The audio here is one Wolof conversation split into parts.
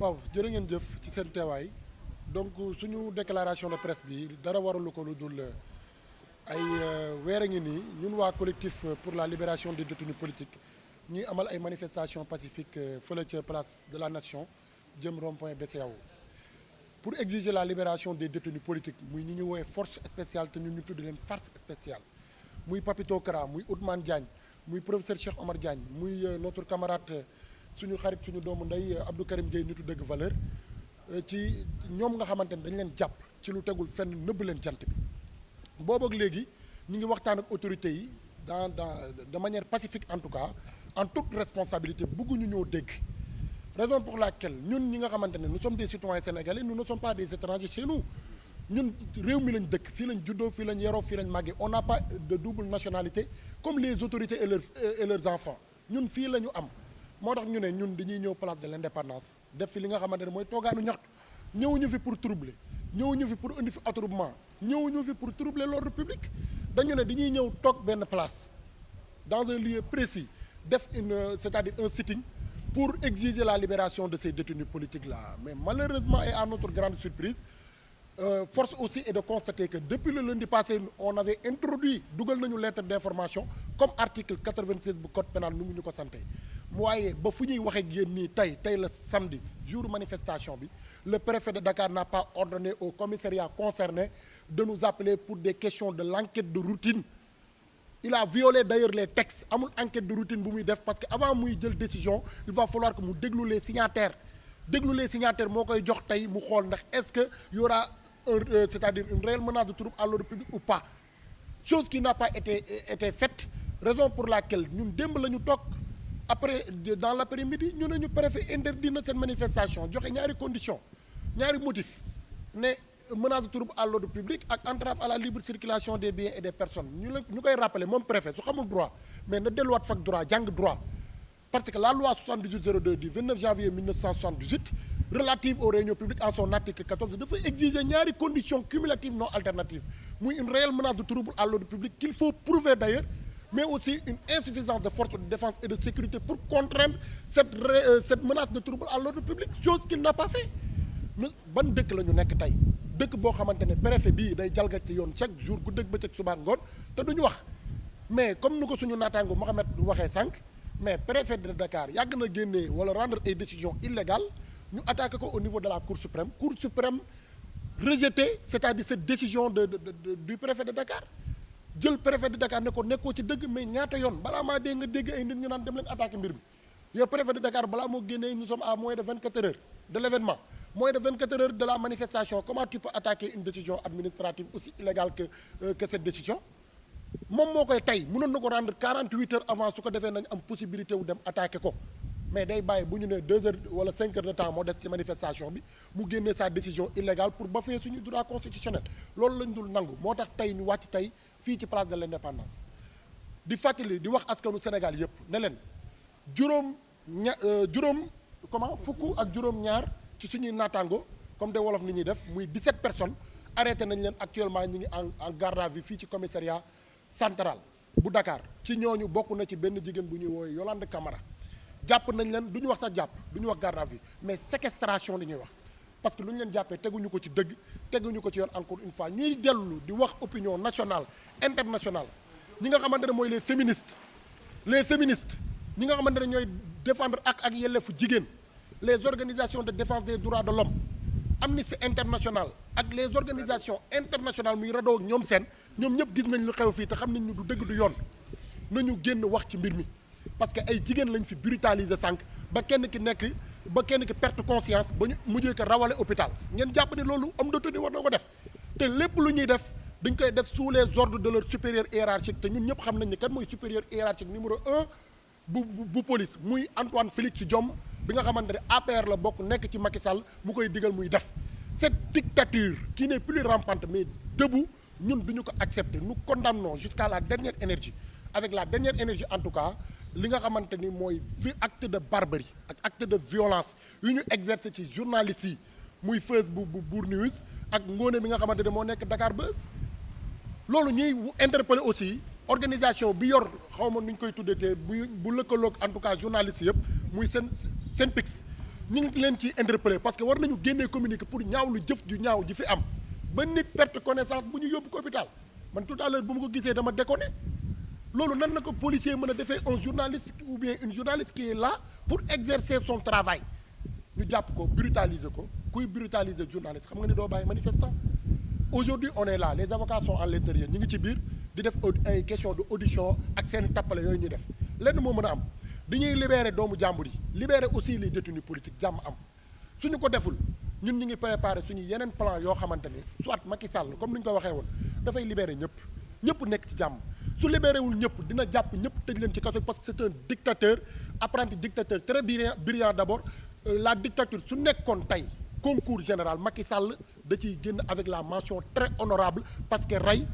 waaw jërë ngeen jëf ci seen teewaay donc suñu déclaration de presse bi dara waralu ko lu dul ay weer a ngi nii ñun waa collectif pour la libération des détenus politiques ñuy amal ay manifestations pacifiques fële ca place de la nation jëm rond-point BCEAO pour exiger la libération des détenus politiques muy ñi ñu woowee force spéciale te ñun ñu tudd leen farce spéciale muy Papito Kara muy Ousmane Diagne muy professeur Cheikh Omar Diagne muy notre camarade suñu xarit suñu doomu ndey Abdou Karim Gueye nitu dëgg valeur ci ñoom nga xamante ne dañ leen jàpp ci lu tegul fenn nëbb leen jant bi boobu ak léegi ñu ngi waxtaan ak autorités yi de manière pacifique en tout cas en toute responsabilité bëgguñu ñoo dégg raison pour laquelle ñun ñi nga xamante ne nous sommes des citoyens sénégalais nous ne sommes pas des étrangers chez nous ñun réew mi lañ dëkk fii lañ juddoo fii lañ yaroo fii lañ màggee on n'a pas de double nationalité comme les autorités et leurs enfants ñun fii la ñu am moo tax ñu ne ñun dañuy ñëw place de l'indépendance def fi li nga xamante ne mooy toogaanu ñaxtu ñëwuñu fi pour troubler ñëwuñu fi pour indi fi attroupement ñëwuñu fi pour troubler l'ordre public dañu ne dañuy ñëw toog benn place dans un lieu précis def c'est-à-dire un sitting pour exiger la libération de ces détenus politiques là mais malheureusement et à notre grande surprise force aussi est de constater que depuis le lundi passé on avait introduit dugal nañu lettre d'information comme article 96 bu code pénal nu ngi ñu ko santé waaye ba fu ñuy waxee ak yéen nii tey la samedi jour manifestation bi le préfet de Dakar n'a pas ordonné au commissariat concerné de nous appeler pour des questions de l'enquête de routine il a violé d'ailleurs les textes amul enquête de routine bu muy def parce que avant muy jël décision il va falloir que mu déglu les signataires moo koy jox tey mu xool ndax est-ce que y aura c'est-à-dire une réelle menace de trouble à l'ordre public ou pas chose qui n'a pas été faite raison pour laquelle ñun démb la ñu toog après dans l'après-midi ñu ne ñu préfet interdit na cette manifestation joxe ñaari conditions ñaari motifs ne menace de trouble à l'ordre public ak entrave à la libre circulation des biens et des personnes ñu koy rappeler moom préfet su xamul droit mais na delluwaat fac droit jàng droit parce que la loi 7802 du 29 janvier 1978 relative aux réunions publiques en son article 14 dafa exiger ñaari conditions cumulatives non alternatives muy une réelle menace de trouble à l'ordre public qu'il faut prouver d'ailleurs mais aussi une insuffisance de forces de défense et de sécurité pour contraindre cette menace de trouble à l'ordre public chose qu'il n'a pas fait ban dëkk la ñu nekk tey dëkk boo xamante ne préfet bii day jalgati yoon chaque jour guddeeg bëccëg suba ngoon te duñu wax mais comme ni ko suñu naataango Mohamed waxee sànq mais préfet de Dakar yàgg na génnee wala rendre ay décisions illégales ñu attaqué ko au niveau de la Cour suprême rejeté c'est-à-dire cette décision du préfet de Dakar jël préfet de Dakar ne ko nekkoo ci dëgg mais ñaata yoon balaa maa dégg nga dégg ay nit ñu naan dem leen attaqué mbir mi yow préfet de Dakar balaa moo génnee nous sommes à moins de 24 heures de l'événement moins de 24 heures de la manifestation comment tu peux attaquer une décision administrative aussi illégale que cette décision moom moo koy tey mënoon na ko rendre 48 heures avant su ko defee nañ am possibilité wu dem attaquer ko mais day bàyyi bu ñu nee 2 heures wala 5 heures de temps moo des ci manifestation bi mu génnee sa décision illégale pour bafouer suñu droit constitutionnel loolu lañ dul nangu moo tax tey ñu wàcc tey fii ci place de l'indépendance di fàttali di wax askanu Sénégal yëpp ne leen fukk ak juróom-ñaar ci suñuy naataango comme des wolof ni ñuy def muy 17 personnes arrêté nañ leen actuellement ñi ngi en garde à vue fii ci commissariat central bu Dakar ci ñooñu bokk na ci benn jigéen bu ñuy woowee Yolande Camara jàpp nañ leen du ñu wax sax jàpp du ñu wax garde à vue mais séquestration li ñuy wax parce que lu ñu leen jàppee teguñu ko ci dëgg teguñu ko ci yoon encore une fois ñuy dellu di wax opinion nationale internationale ñi nga xamante ne mooy les féministes ñi nga xamante ne ñooy défendre ak yelleefu jigéen les organisations de défense des droits de l'homme Amnesty International ak les organisations internationales muy RADDHO ñoom ñëpp gis nañ lu xew fii te xam nañ ñu du dëgg du yoon nañu génn wax ci mbir mi parce que ay jigéen lañ fi brutaliser sànq ba kenn ki perte conscience ba ñu mujjee ko rawale hôpital ngeen jàpp ne loolu homme de tenue war na ko def te lépp lu ñuy def dañ koy def sous les ordres de leur supérieur hiérarchique te ñun ñëpp xam nañ ne kan mooy supérieur hiérarchique numéro 1 bu police muy Antoine Félix Diome bi nga xamante ne APR la bokk nekk ci Macky Sall mu koy digal muy def cette dictature qui n'est plus rampante mais debout ñun duñu ko accepter nous condamnons jusqu'à la dernière énergie avec la dernière énergie en tout cas li nga xamante ni mooy acte de barbarie ak acte de violence yu ñu exercer ci journalistes yi muy Feuz bu Bour News ak Ngoné mi nga xamante ne moo nekk Dakar Buzz loolu ñuy interpeller aussi organisation bi yor xaw ma nu ñu koy tuddatee bu lëkkaloog en tout cas journalistes yëpp muy SYNPICS ñu ngi leen ci interpellé parce que war nañu génnee communiqué pour ñaawlu jëf ju ñaaw ji fi am ba nit perte connaissance bu ñu yóbbu ko hôpital man tout à l'heure bu ma ko gisee dama déconné loolu nan na ko policier mën a defee un journaliste ou bien une journaliste qui est là pour exercer son travail ñu jàpp ko brutaliser ko kuy brutaliser journaliste xam nga ni doo bàyyi manifestant aujourd'hui on est là les avocats sont à l'intérieur ñi ngi ci biir di def ay question de audition ak seen tappale yooyu ñuy def lenn moo mën a am dañuy libérer doomu jàmbur yi libérer aussi les détenus politiques jàmm am suñu ko deful ñun ñu ngi préparer suñu yeneen plan yoo xamante ni soit Macky Sall comme ni ñu ko waxee woon dafay libérer ñëpp nekk ci jàmm su libéré wul ñëpp dina jàpp ñëpp tëj leen ci kaso parce que c'est un dictateur apprenti dictateur très brillant d'abord la dictature su nekkoon tey concours général Macky Sall da ciy génn avec la mention très honorable parce que rey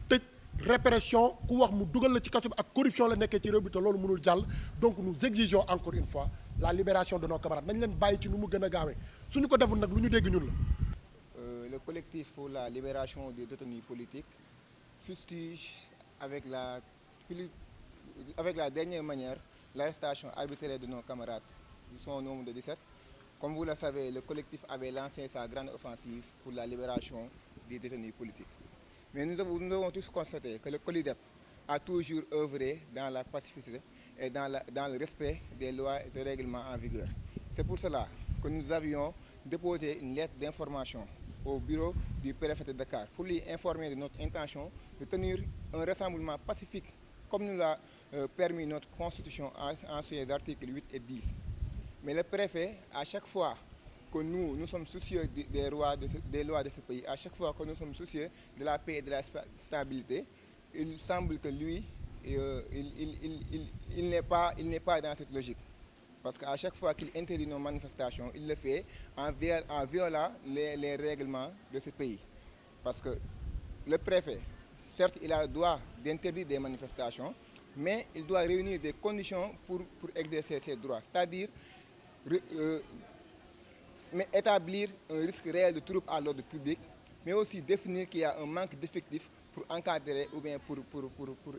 tëj répression ku wax mu dugal la ci kaso bi ak corruption la nekkee ci réew bi te loolu mënul jàll donc nous exigeons encore une fois la libération de nos camarades nañ leen bàyyi ci nu mu gën a gaawee suñu ko deful nag lu ñu dégg ñun la. Le collectif pour la libération des détenus politiques fustige avec la dernière manière l'arrestation arbitraire de nos camarades. Ils sont au nombre de 17. Comme vous le savez, le collectif avait lancé sa grande offensive pour la libération des détenus politiques. Mais nous devons tous constater que le COLIDEP a toujours œuvré dans la pacificité et dans le respect des lois et des règlements en vigueur. C'est pour cela que nous avions déposé une lettre d'information au bureau du préfet de Dakar pour lui informer de notre intention de tenir un rassemblement pacifique comme nous l'a permis notre constitution en ses articles 8 et 10. Mais le préfet, à chaque fois que nous sommes soucieux des lois de ce pays, à chaque fois que nous sommes soucieux de la paix et de la stabilité, il semble que lui, il n'est pas dans cette logique. Parce qu'à chaque fois qu'il interdit nos manifestations, il le fait en violant les règlements de ce pays. Parce que le préfet, certes, il a le droit d'interdire des manifestations, mais il doit réunir des conditions pour exercer ses droits. C'est-à-dire établir un risque réel de trouble à l'ordre public, mais aussi définir qu'il y a un manque d'effectifs pour encadrer ou bien pour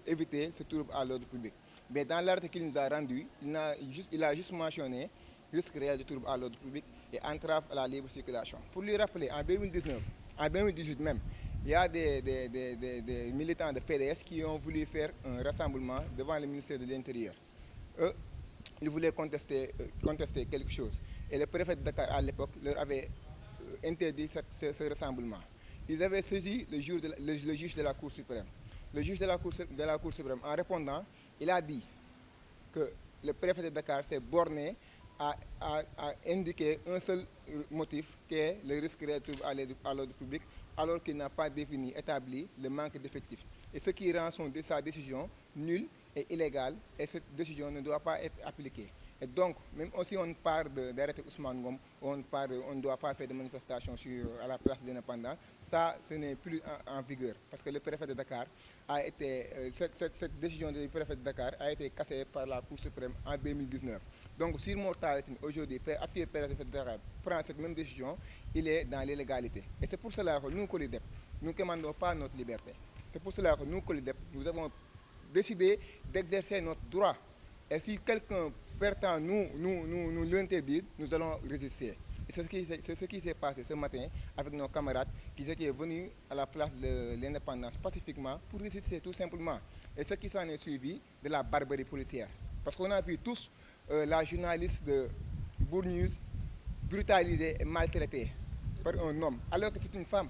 éviter ce trouble à l'ordre public. Mais dans l'article qu'il nous a rendu, il a juste mentionné risque réel de trouble à l'ordre public et entrave à la libre circulation. Pour lui rappeler, en 2018 même, il y a des militants de PDS qui ont voulu faire un rassemblement devant le ministère de l'Intérieur. Eux, ils voulaient contester quelque chose. Et le préfet de Dakar, à l'époque, leur avait interdit ce rassemblement. Ils avaient saisi le juge de la Cour suprême. Le juge de la Cour suprême, en répondant, il a dit que le préfet de Dakar s'est borné à indiquer un seul motif, qui est le risque réel de trouble à l'ordre public, alors qu'il n'a pas établi le manque d'effectifs. Et ce qui rend sa décision nulle et illégale, et cette décision ne doit pas être appliquée. Et donc, même si on parle d'arrêter Ousmane Ngom, on ne doit pas faire de manifestation à la place de l'indépendance, ça, ce n'est plus en vigueur. Parce que le préfet de Dakar cette décision du préfet de Dakar a été cassée par la Cour suprême en 2019. Donc, si Mortaletin, aujourd'hui, actuel préfet de Dakar, prend cette même décision, il est dans l'illégalité. Et c'est pour cela que nous, COLIDEP, nous ne commandons pas notre liberté. C'est pour cela que nous, COLIDEP, nous avons décidé d'exercer notre droit. Et si quelqu'un prétend nous l'interdire, nous allons résister. Et c'est ce qui s'est passé ce matin avec nos camarades qui étaient venus à la place de l'indépendance pacifiquement pour résister tout simplement. Et ce qui s'en est suivi de la barbarie policière. Parce qu'on a vu tous la journaliste de Bournews brutalisée et maltraitée par un homme, alors que c'est une femme.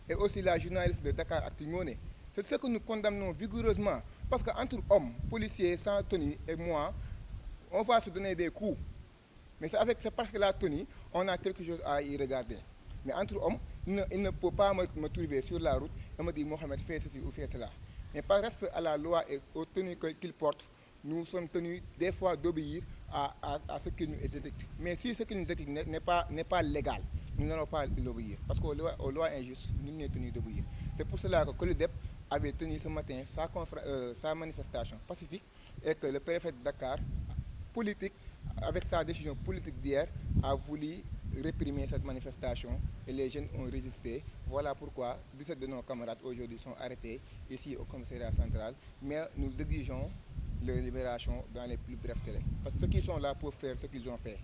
Et aussi la journaliste de Dakar Actu-Ngoné. C'est ce que nous condamnons vigoureusement. Parce qu'entre hommes, policiers sans tenue et moi, on va se donner des coups. Mais c'est parce que la tenue, on a quelque chose à y regarder. Mais entre hommes, il ne peut pas me trouver sur la route et me dire Mohamed fait ceci ou fait cela. Mais par respect à la loi et aux tenues qu'il porte, nous sommes tenus des fois d'obéir à ce qu'il nous édicte. Mais si ce qu'il nous édicte n'est pas légal, nous n'allons pas l'obéir. Parce qu'aux lois injustes, nous n'est tenu d'obéir. C'est pour cela que COLIDEP avait tenu ce matin sa manifestation pacifique et que le préfet de Dakar, politique, avec sa décision politique d'hier, a voulu réprimer cette manifestation et les jeunes ont résisté. Voilà pourquoi 17 de nos camarades aujourd'hui sont arrêtés ici au commissariat central, mais nous exigeons leur libération dans les plus brefs délais. Parce que ceux qui sont là pour faire ce qu'ils ont fait.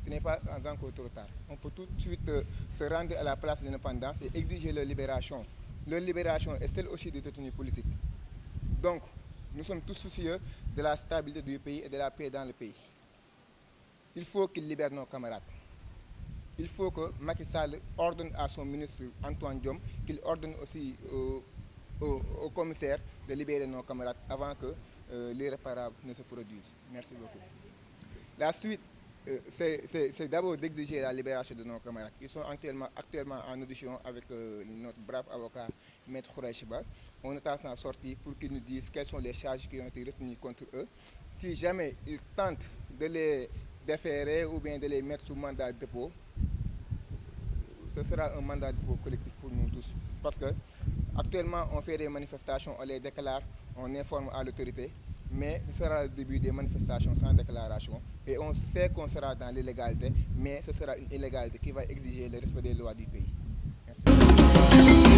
ce n'est pas encore trop tard. On peut tout de suite se rendre à la place de l'indépendance et exiger leur libération. Leur libération est celle aussi des détenus politiques. Donc, nous sommes tous soucieux de la stabilité du pays et de la paix dans le pays. Il faut qu'ils libèrent nos camarades. Il faut que Macky Sall ordonne à son ministre Antoine Diome, qu'il ordonne aussi au commissaire de libérer nos camarades avant que l'irréparable ne se produise. Merci beaucoup. La suite, c'est d'abord d'exiger la libération de nos camarades. Ils sont actuellement en audition avec notre brave avocat, Maître Khouraïchiba. On est à s'en sortir pour qu'ils nous disent quelles sont les charges qui ont été retenues contre eux. Si jamais ils tentent de les déférer ou bien de les mettre sous mandat de dépôt, ce sera un mandat de dépôt collectif pour nous tous. Parce que actuellement, on fait des manifestations, on les déclare, on informe à l'autorité, mais ce sera le début des manifestations sans déclaration. Et on sait qu'on sera dans l'illégalité, mais ce sera une illégalité qui va exiger le respect des lois du pays. Merci.